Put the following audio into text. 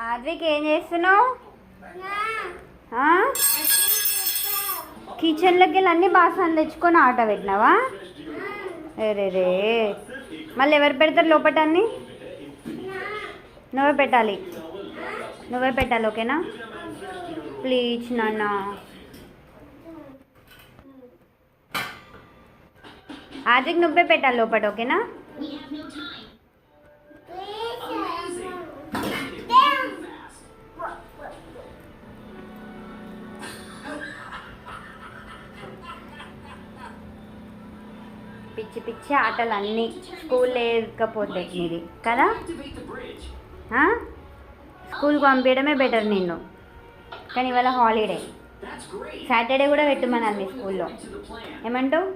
ఆద్విక్ ఏం చేస్తున్నావు? కిచెన్లోకి వెళ్ళి అన్ని బాసనలు తెచ్చుకొని ఆట పెట్టినావా? రే మళ్ళీ ఎవరు పెడతారు లోపల అన్ని? నువ్వే పెట్టాలి, నువ్వే పెట్టాలి, ఓకేనా? ప్లీజ్ నాన్న. ఆద్విక్ నువ్వే పెట్టాలి లోపల, ఓకేనా? పిచ్చి పిచ్చి ఆటలు అన్నీ స్కూల్ లేకపోతే నీది కదా. స్కూల్కి పంపించడమే బెటర్ నిన్ను. కానీ ఇవాళ హాలిడే, సాటర్డే కూడా పెట్టమన్నారు మీ స్కూల్లో. ఏమంటావు?